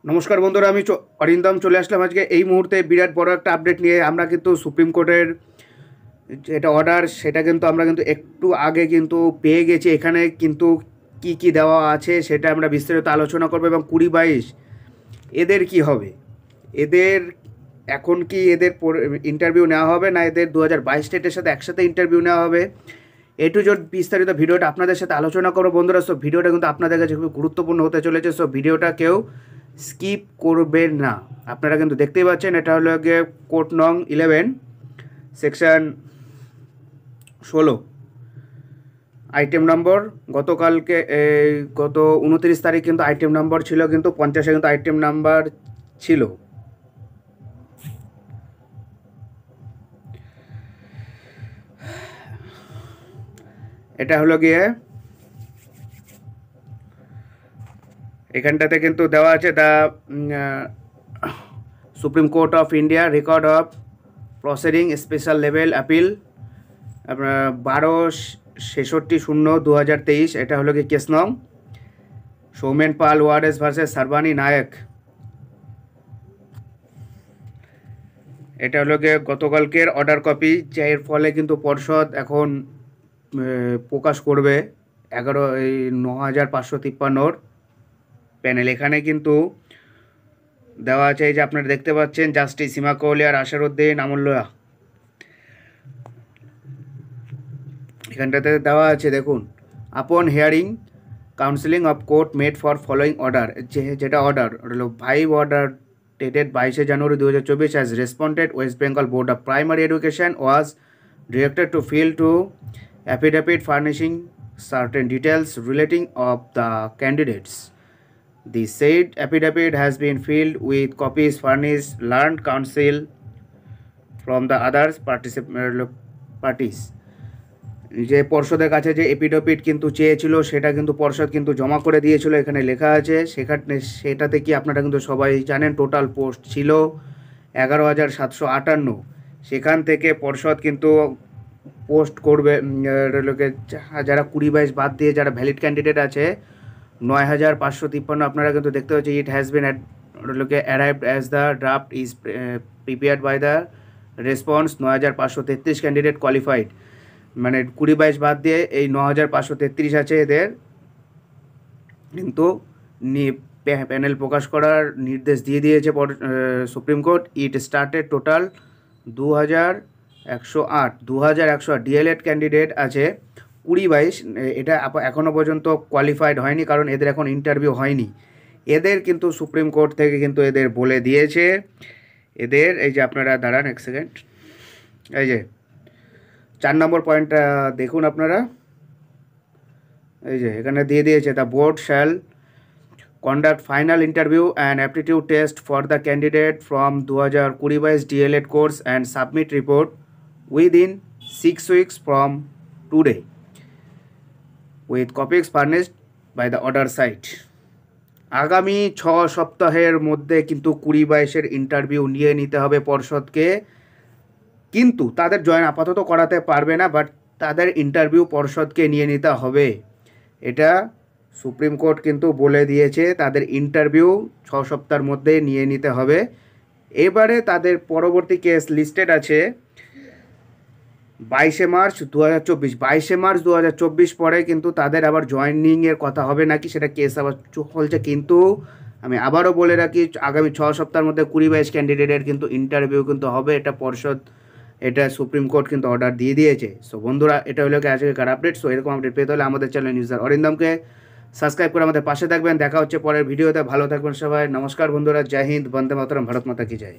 নমস্কার বন্ধুরা, আমি অরিন্দম চলে আসলাম আজকে এই মুহূর্তে বিরাট বড় একটা আপডেট নিয়ে। আমরা কিন্তু সুপ্রিম কোর্টের যেটা অর্ডার সেটা কিন্তু আমরা কিন্তু একটু আগে কিন্তু পেয়ে গেছি। এখানে কিন্তু কি কি দেওয়া আছে সেটা আমরা বিস্তারিত আলোচনা করবো। এবং 20-22 এদের কি হবে, এদের এখন কি এদের ইন্টারভিউ নেওয়া হবে না এদের 2022 স্টেটের সাথে একসাথে ইন্টারভিউ নেওয়া হবে, এ টু জেড বিস্তারিত ভিডিওটা আপনাদের সাথে আলোচনা করবো বন্ধুরা। সো ভিডিওটা কিন্তু আপনাদের কাছে খুবই গুরুত্বপূর্ণ হতে চলেছে। সো ভিডিওটা কেউ স্কিপ করবেন না। আপনারা কিন্তু দেখতেই পাচ্ছেন এটা হলো গিয়ে কোর্ট নং 11 সেকশন 16 আইটেম নম্বর। গতকালকে গত 29 তারিখ কিন্তু আইটেম নম্বর ছিল, কিন্তু 50-এ কিন্তু আইটেম নাম্বার ছিল। এটা হলো গিয়ে এখানটাতে কিন্তু দেওয়া আছে the supreme court of India record of proceeding special level appeal আপনার 12-66-0-2023। এটা হলো কি কেস নং সৌমেন পাল ওয়ারেস ভার্সেস সারবানি নায়ক। এটা হলো গিয়ে গতকালকের অর্ডার কপি, এর ফলে কিন্তু পর্ষদ এখন প্রকাশ করবে 9,553 প্যানেল। এখানে কিন্তু দেওয়া আছে এই যে আপনারা দেখতে পাচ্ছেন জাস্টিস সীমা কোহলি আর আশারউদ্দিন আমুল্লাহ। এখানটাতে দেওয়া আছে দেখুন, আপন hearing counselling of court made for following order, যেটা অর্ডার হলো 5 order dated 22 January 2024 has responded West Bengal Board of Primary Education was directed to fill to affidavit furnishing certain details relating of the candidates. The said affidavit has been filled with copies furnished learned counsel from the others parties. যে পর্ষদের কাছে যে এপিডোপিট কিন্তু চেয়েছিল সেটা কিন্তু পর্ষদ কিন্তু জমা করে দিয়েছিল। এখানে লেখা আছে সেটাতে কি আপনারা কিন্তু সবাই জানেন টোটাল পোস্ট ছিল 11,758। সেখান থেকে পর্ষদ কিন্তু পোস্ট করবে লোকে যারা 20-22 বাদ দিয়ে যারা ভ্যালিড ক্যান্ডিডেট আছে 9,553। আপনারা কিন্তু দেখতে পাচ্ছেন ইট হ্যাজ বিন লোকে arrived as the draft is prepared by the response 9,533 candidate qualified. মানে 20-22 বাদ দিয়ে এই 9,533 আছে এদের কিন্তু প্যানেল প্রকাশ করার নির্দেশ দিয়ে দিয়েছে supreme court. It started total 2,108 DElEd candidate আছে 20-22। এটা এখনও পর্যন্ত কোয়ালিফাইড হয়নি কারণ এদের এখন ইন্টারভিউ হয়নি। এদের কিন্তু সুপ্রিম কোর্ট থেকে কিন্তু এদের বলে দিয়েছে এদের এই যে আপনারা দাঁড়ান এক সেকেন্ড, এই যে 4 নম্বর পয়েন্টটা দেখুন আপনারা, এই যে এখানে দিয়ে দিয়েছে the board shall conduct final interview and aptitude test for the candidate from 2020-22 DElEd course and submit report within 6 weeks from today with copies furnished by the order site. আগামী 6 সপ্তাহের মধ্যে কিন্তু 20-22-এর ইন্টারভিউ নিয়ে নিতে হবে পর্ষদকে। কিন্তু তাদের জয়েন আপাতত করাতে পারবে না, বাট তাদের ইন্টারভিউ পর্ষদকে নিয়ে নিতে হবে। এটা সুপ্রিম কোর্ট কিন্তু বলে দিয়েছে তাদের ইন্টারভিউ 6 সপ্তাহের মধ্যে নিয়ে নিতে হবে। এবারে তাদের পরবর্তী কেস লিস্টেড আছে 22 মার্চ 2024। 22 মার্চ 2024 পরে কিন্তু তাদের আবার জয়েনিংয়ের কথা হবে নাকি সেটা কেস আবার চলছে। কিন্তু আমি আবারও বলে রাখি আগামী 6 সপ্তাহের মধ্যে 20-22 ক্যান্ডিডেটের কিন্তু ইন্টারভিউ কিন্তু হবে। এটা পর্ষদ, এটা সুপ্রিম কোর্ট কিন্তু অর্ডার দিয়ে দিয়েছে। সো বন্ধুরা, এটা হলো আজকের আপডেট। সো এরকম আপডেট পেতে হলে আমাদের চ্যানেল নিউজার অরিন্দমকে সাবস্ক্রাইব করে আমাদের পাশে থাকবেন। দেখা হচ্ছে পরের ভিডিওতে। ভালো থাকবেন সবাই। নমস্কার বন্ধুরা, জয় হিন্দ, বন্দে মাতরম, ভারত মাতা কি জয়।